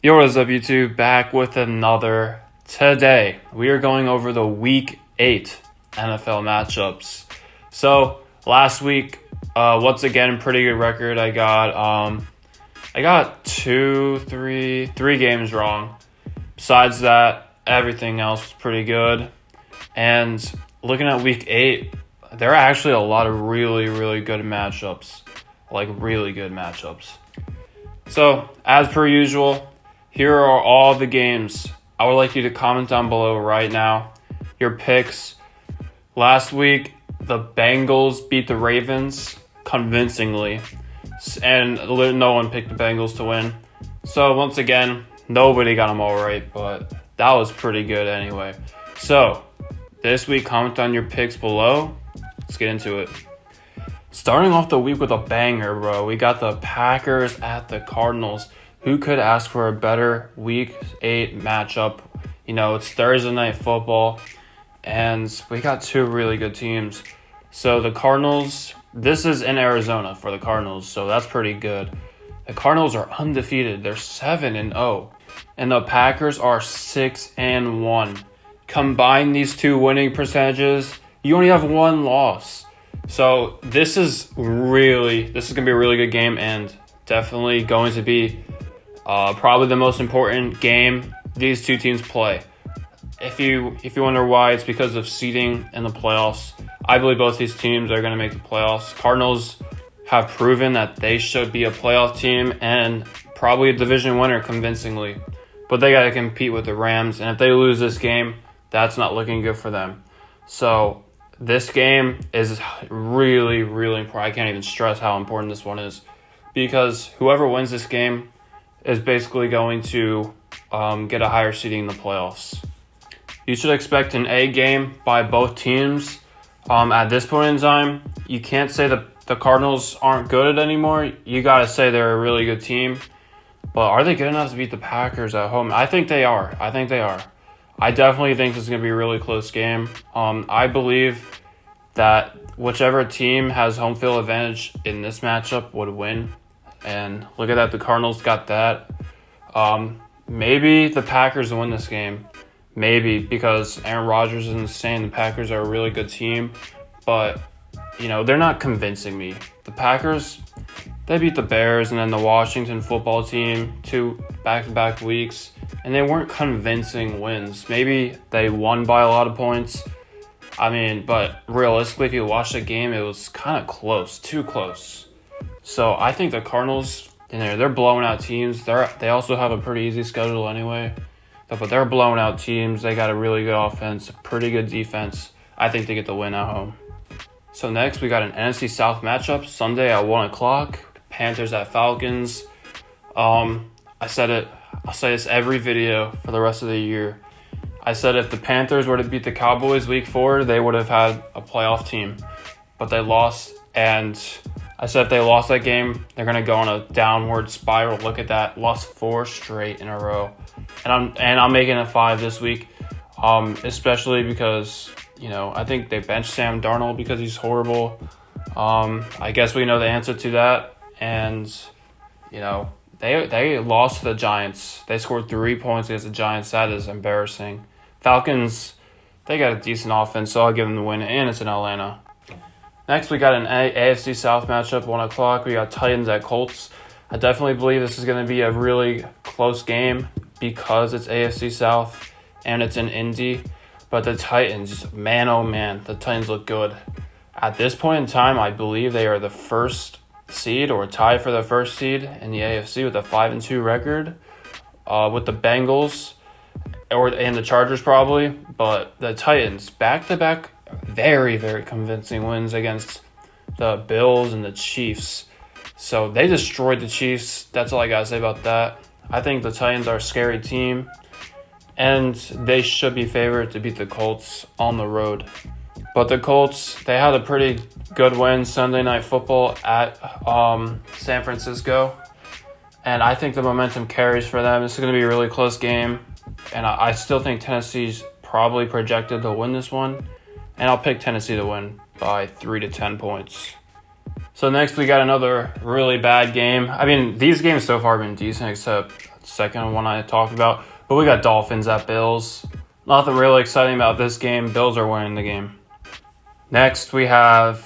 Yo, what is up, YouTube? Back with another. Today, we are going over the Week 8 NFL matchups. So, last week, once again, pretty good record. I got three games wrong. Besides that, everything else was pretty good. And looking at Week 8, there are actually a lot of really, really good matchups. Really good matchups. So, as per usual, here are all the games. I would like you to comment down below right now your picks. Last week, the Bengals beat the Ravens convincingly, and no one picked the Bengals to win. So once again, nobody got them all right, but that was pretty good anyway. So this week, comment on your picks below. Let's get into it. Starting off the week with a banger, bro. We got the Packers at the Cardinals. Who could ask for a better Week 8 matchup? You know, it's Thursday Night Football, and we got two really good teams. So the Cardinals, this is in Arizona for the Cardinals, so that's pretty good. The Cardinals are undefeated. They're 7-0, and the Packers are 6-1. Combine these two winning percentages, you only have one loss. So this is going to be a really good game, and definitely going to be probably the most important game these two teams play. If you wonder why, it's because of seeding in the playoffs. I believe both these teams are going to make the playoffs. Cardinals have proven that they should be a playoff team and probably a division winner convincingly. But they got to compete with the Rams, and if they lose this game, that's not looking good for them. So this game is really, really important. I can't even stress how important this one is, because whoever wins this game is basically going to get a higher seeding in the playoffs. You should expect an A game by both teams. At this point in time, you can't say the Cardinals aren't good anymore. You got to say they're a really good team. But are they good enough to beat the Packers at home? I think they are. I definitely think this is going to be a really close game. I believe that whichever team has home field advantage in this matchup would win. And look at that, the Cardinals got that. Maybe the Packers win this game. Maybe, because Aaron Rodgers is insane. The Packers are a really good team. But, they're not convincing me. The Packers, they beat the Bears and then the Washington football team 2 back-to-back weeks. And they weren't convincing wins. Maybe they won by a lot of points. But realistically, if you watch the game, it was kind of close, too close. So I think the Cardinals, they're blowing out teams. They also have a pretty easy schedule anyway. But they're blowing out teams. They got a really good offense, a pretty good defense. I think they get the win at home. So next, we got an NFC South matchup Sunday at 1 o'clock. Panthers at Falcons. I said it. I'll say this every video for the rest of the year. I said if the Panthers were to beat the Cowboys Week 4, they would have had a playoff team. But they lost, and I said if they lost that game, they're going to go on a downward spiral. Look at that. Lost 4 straight in a row. And I'm making it 5 this week, especially because, I think they benched Sam Darnold because he's horrible. I guess we know the answer to that. And, they lost to the Giants. They scored 3 points against the Giants. That is embarrassing. Falcons, they got a decent offense, so I'll give them the win, and it's in Atlanta. Next, we got an AFC South matchup, 1 o'clock. We got Titans at Colts. I definitely believe this is going to be a really close game because it's AFC South and it's in Indy. But the Titans, man, oh man, the Titans look good. At this point in time, I believe they are the first seed or tied for the first seed in the AFC with a 5-2 record with the Bengals and the Chargers probably. But the Titans, back-to-back, very, very convincing wins against the Bills and the Chiefs. So they destroyed the Chiefs. That's all I got to say about that. I think the Titans are a scary team, and they should be favored to beat the Colts on the road. But the Colts, they had a pretty good win Sunday Night Football at San Francisco, and I think the momentum carries for them. This is going to be a really close game, and I still think Tennessee's probably projected to win this one, and I'll pick Tennessee to win by 3 to 10 points. So next we got another really bad game. These games so far have been decent, except second one I talked about. But we got Dolphins at Bills. Nothing really exciting about this game. Bills are winning the game. Next, we got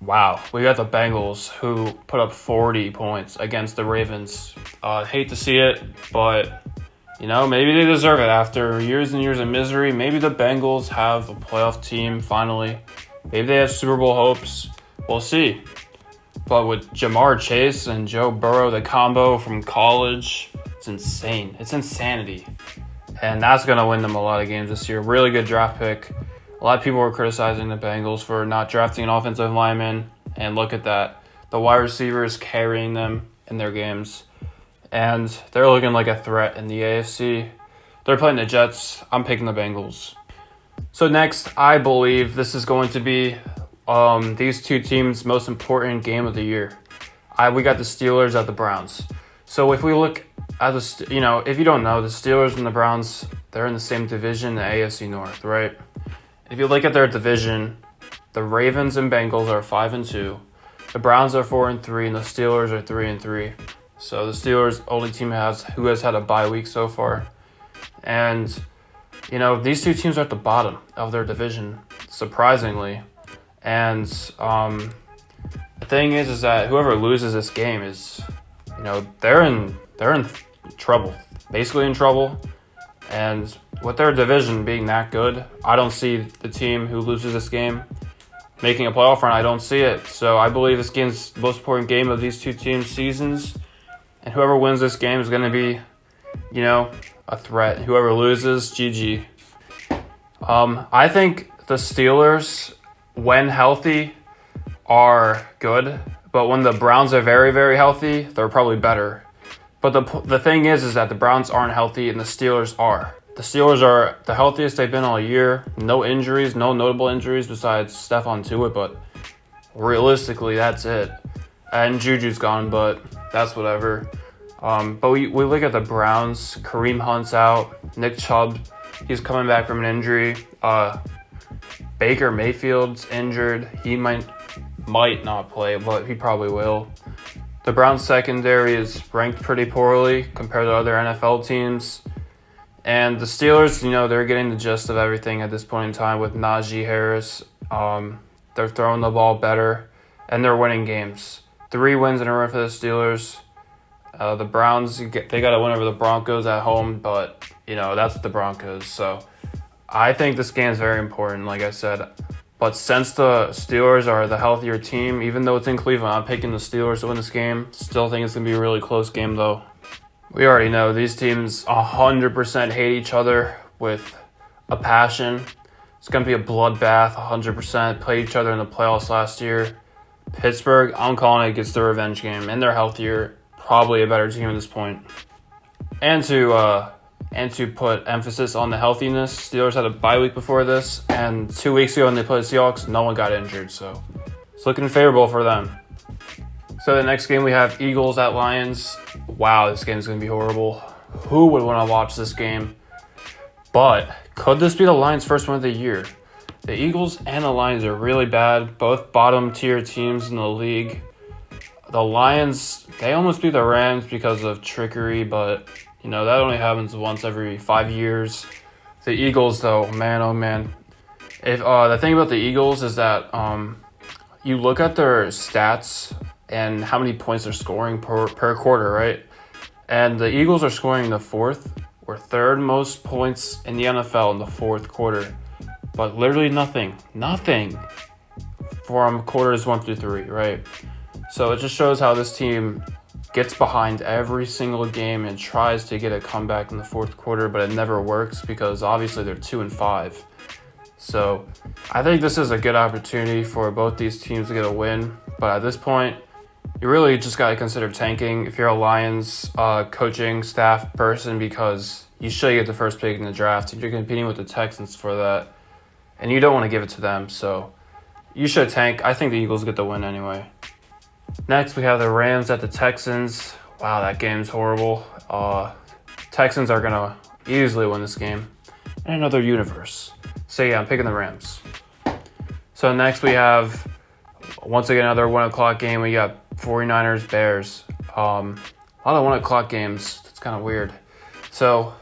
the Bengals, who put up 40 points against the Ravens. Hate to see it, but, maybe they deserve it. After years and years of misery, maybe the Bengals have a playoff team finally. Maybe they have Super Bowl hopes. We'll see. But with Jamar Chase and Joe Burrow, the combo from college, it's insane. It's insanity. And that's going to win them a lot of games this year. Really good draft pick. A lot of people were criticizing the Bengals for not drafting an offensive lineman. And look at that. The wide receivers carrying them in their games. And they're looking like a threat in the AFC. They're playing the Jets. I'm picking the Bengals. So next, I believe this is going to be these two teams' most important game of the year. We got the Steelers at the Browns. So if we look at if you don't know, the Steelers and the Browns, they're in the same division, the AFC North, right? If you look at their division, the Ravens and Bengals are 5-2, the Browns are 4-3, and the Steelers are 3-3. So the Steelers only team who has had a bye week so far, and these two teams are at the bottom of their division, surprisingly. And the thing is that whoever loses this game is, they're in trouble, basically in trouble. And with their division being that good, I don't see the team who loses this game making a playoff run. I don't see it. So I believe this game's the most important game of these two teams' seasons. And whoever wins this game is going to be, a threat. Whoever loses, GG. I think the Steelers, when healthy, are good. But when the Browns are very, very healthy, they're probably better. But the thing is that the Browns aren't healthy and the Steelers are. The Steelers are the healthiest they've been all year. No injuries, no notable injuries besides Stephon Tuitt, but realistically, that's it. And Juju's gone, but that's whatever. But we look at the Browns. Kareem Hunt's out. Nick Chubb, he's coming back from an injury. Baker Mayfield's injured. He might not play, but he probably will. The Browns secondary is ranked pretty poorly compared to other NFL teams. And the Steelers, they're getting the gist of everything at this point in time with Najee Harris. They're throwing the ball better, and they're winning games. 3 wins in a row for the Steelers. The Browns, they got to win over the Broncos at home, but, that's the Broncos. So I think this game is very important, like I said. But since the Steelers are the healthier team, even though it's in Cleveland, I'm picking the Steelers to win this game. Still think it's going to be a really close game, though. We already know these teams 100% hate each other with a passion. It's going to be a bloodbath, 100%. Played each other in the playoffs last year. Pittsburgh, I'm calling it, gets the revenge game, and they're healthier. Probably a better team at this point. And to put emphasis on the healthiness, Steelers had a bye week before this, and 2 weeks ago when they played the Seahawks, no one got injured, so it's looking favorable for them. So the next game we have Eagles at Lions. Wow, this game is going to be horrible. Who would want to watch this game? But could this be the Lions' first win of the year? The Eagles and the Lions are really bad, both bottom tier teams in the league. The Lions, they almost beat the Rams because of trickery, but that only happens once every 5 years. The Eagles, though, man, oh man. If the thing about the Eagles is that you look at their stats and how many points they're scoring per quarter, right? And the Eagles are scoring the 4th or 3rd most points in the NFL in the 4th quarter. But literally nothing from quarters 1 through 3, right? So it just shows how this team gets behind every single game and tries to get a comeback in the 4th quarter, but it never works because obviously they're 2-5. So I think this is a good opportunity for both these teams to get a win. But at this point, you really just got to consider tanking if you're a Lions coaching staff person, because you should get the first pick in the draft. You're competing with the Texans for that, and you don't want to give it to them. So you should tank. I think the Eagles get the win anyway. Next, we have the Rams at the Texans. Wow, that game's horrible. Texans are going to easily win this game in another universe. So, yeah, I'm picking the Rams. So, next we have, once again, another 1 o'clock game. We got 49ers, Bears. A lot of 1 o'clock games. kind of weird. So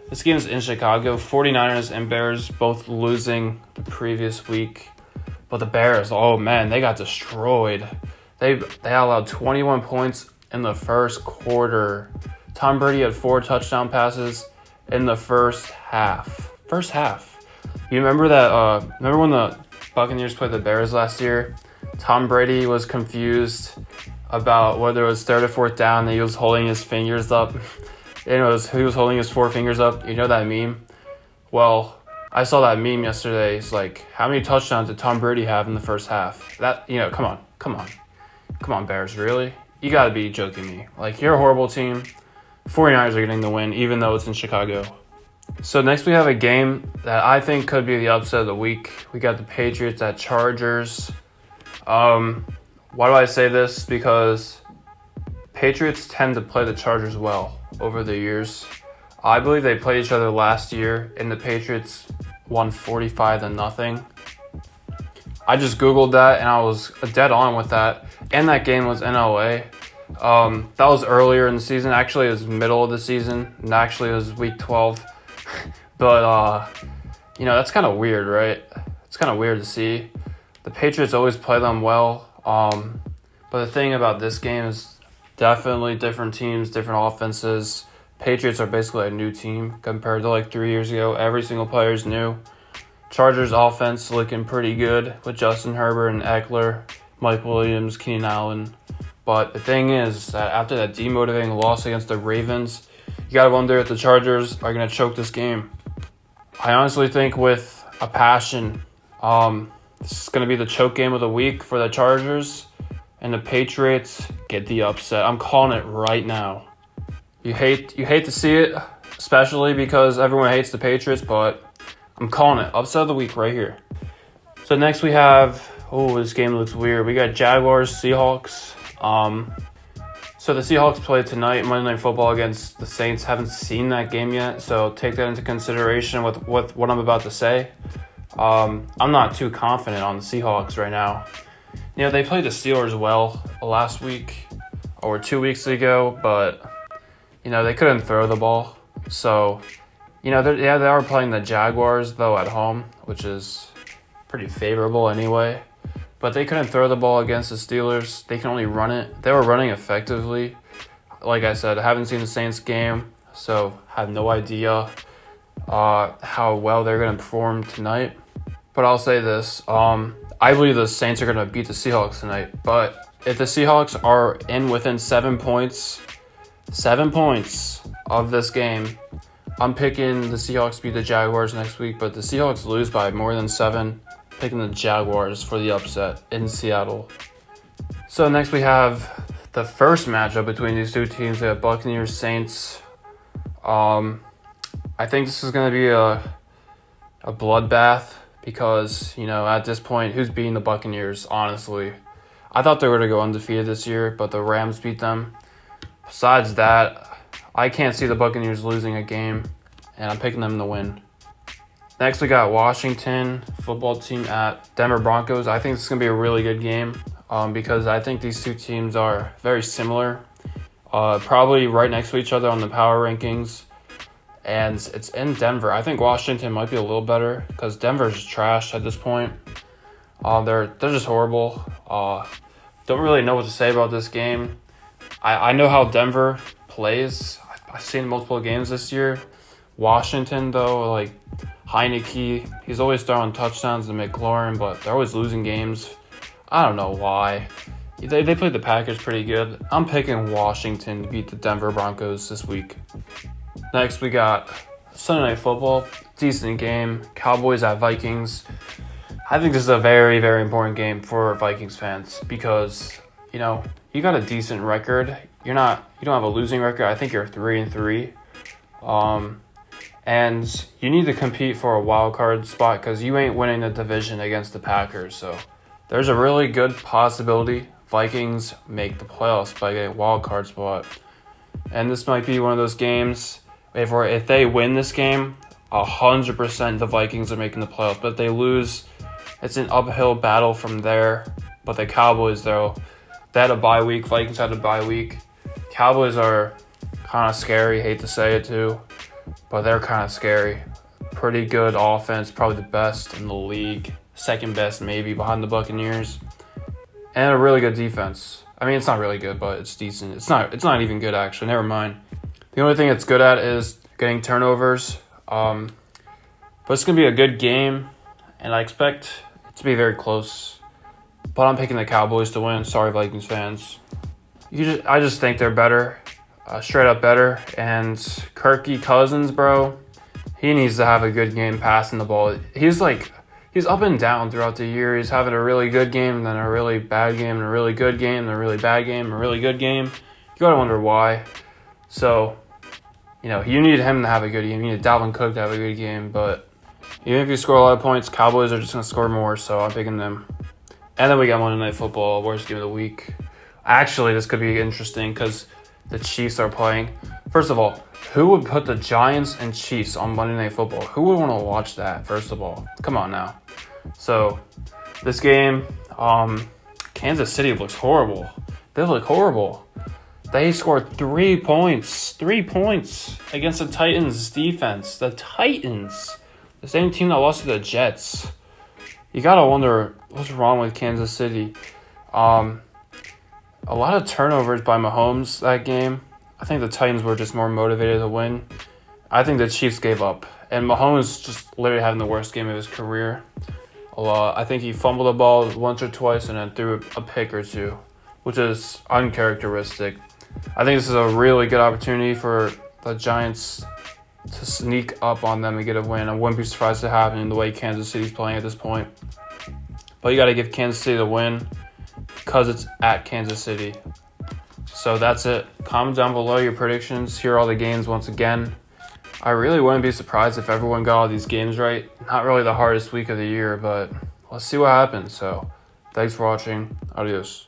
this game is in Chicago. 49ers and Bears both losing the previous week. But the Bears, oh man, they got destroyed. They allowed 21 points in the first quarter. Tom Brady had 4 touchdown passes in the first half. You remember that? Remember when the Buccaneers played the Bears last year? Tom Brady was confused about whether it was 3rd or 4th down. And he was holding his fingers up. He was holding his 4 fingers up. You know that meme? Well, I saw that meme yesterday. It's like, how many touchdowns did Tom Brady have in the first half? Come on, Bears, really? You gotta be joking me. Like, you're a horrible team. 49ers are getting the win, even though it's in Chicago. So next we have a game that I think could be the upset of the week. We got the Patriots at Chargers. Why do I say this? Because Patriots tend to play the Chargers well over the years. I believe they played each other last year, and the Patriots won 45-0. I just Googled that, and I was dead on with that. And that game was in LA. That was earlier in the season. Actually, it was middle of the season. And actually, it was week 12. But, that's kind of weird, right? It's kind of weird to see. The Patriots always play them well. But the thing about this game is definitely different teams, different offenses. Patriots are basically a new team compared to like 3 years ago. Every single player is new. Chargers offense looking pretty good with Justin Herbert and Eckler, Mike Williams, Keenan Allen. But the thing is that after that demotivating loss against the Ravens, you got to wonder if the Chargers are going to choke this game. I honestly think with a passion, this is going to be the choke game of the week for the Chargers, and the Patriots get the upset. I'm calling it right now. You hate to see it, especially because everyone hates the Patriots, but I'm calling it. Upset of the week right here. So next we have, this game looks weird. We got Jaguars, Seahawks. So the Seahawks play tonight, Monday Night Football against the Saints. Haven't seen that game yet, so take that into consideration with what I'm about to say. I'm not too confident on the Seahawks right now. They played the Steelers well last week or 2 weeks ago, but they couldn't throw the ball. So, they are playing the Jaguars, though, at home, which is pretty favorable anyway. But they couldn't throw the ball against the Steelers. They can only run it. They were running effectively. Like I said, I haven't seen the Saints game, so I have no idea how well they're going to perform tonight. But I'll say this. I believe the Saints are going to beat the Seahawks tonight. But if the Seahawks are within 7 points of this game, I'm picking the Seahawks beat the Jaguars next week. But the Seahawks lose by more than 7. Picking the Jaguars for the upset in Seattle. So next we have the first matchup between these two teams. We have Buccaneers, Saints. I think this is going to be a bloodbath because, at this point, who's beating the Buccaneers, honestly? I thought they were going to go undefeated this year, but the Rams beat them. Besides that, I can't see the Buccaneers losing a game, and I'm picking them to win. Next, we got Washington football team at Denver Broncos. I think this is going to be a really good game because I think these two teams are very similar. Probably right next to each other on the power rankings. And it's in Denver. I think Washington might be a little better because Denver's trash at this point. They're just horrible. Don't really know what to say about this game. I know how Denver plays. I've seen multiple games this year. Washington, though, like Heineke, he's always throwing touchdowns to McLaurin, but they're always losing games. I don't know why. They played the Packers pretty good. I'm picking Washington to beat the Denver Broncos this week. Next, we got Sunday Night Football. Decent game. Cowboys at Vikings. I think this is a very, very important game for Vikings fans because, you got a decent record. You don't have a losing record. I think you're 3-3. And you need to compete for a wild card spot because you ain't winning the division against the Packers. So there's a really good possibility Vikings make the playoffs by getting a wild card spot. And this might be one of those games, if they win this game, 100% the Vikings are making the playoffs. But if they lose, it's an uphill battle from there. But the Cowboys, though, they had a bye week. Vikings had a bye week. Cowboys are kind of scary. Hate to say it too, but they're kind of scary. Pretty good offense, probably the best in the league. Second best maybe behind the Buccaneers. And a really good defense. I mean, it's not really good, but it's decent. It's not even good, actually. Never mind. The only thing it's good at is getting turnovers. But it's going to be a good game, and I expect it to be very close. But I'm picking the Cowboys to win. Sorry, Vikings fans. I just think they're better. Straight up better. And Kirky Cousins, bro, he needs to have a good game passing the ball. He's up and down throughout the year. He's having a really good game, then a really bad game, and a really good game, and a really bad game, and a really good game. You gotta wonder why. So, you need him to have a good game. You need Dalvin Cook to have a good game. But even if you score a lot of points, Cowboys are just gonna score more. So I'm picking them. And then we got Monday Night Football, worst game of the week. Actually, this could be interesting because the Chiefs are playing. First of all, who would put the Giants and Chiefs on Monday Night Football? Who would want to watch that, first of all? Come on now. So, this game, Kansas City looks horrible. They look horrible. They scored 3 points. 3 points against the Titans defense. The Titans. The same team that lost to the Jets. You got to wonder what's wrong with Kansas City. A lot of turnovers by Mahomes that game. I think the Titans were just more motivated to win. I think the Chiefs gave up. And Mahomes just literally having the worst game of his career. I think he fumbled the ball once or twice and then threw a pick or two, which is uncharacteristic. I think this is a really good opportunity for the Giants to sneak up on them and get a win. I wouldn't be surprised to happen in the way Kansas City's playing at this point. But you got to give Kansas City the win because it's at Kansas City. So that's it. Comment down below your predictions. Here are all the games once again. I really wouldn't be surprised if everyone got all these games right. Not really the hardest week of the year, but let's see what happens. So thanks for watching. Adios.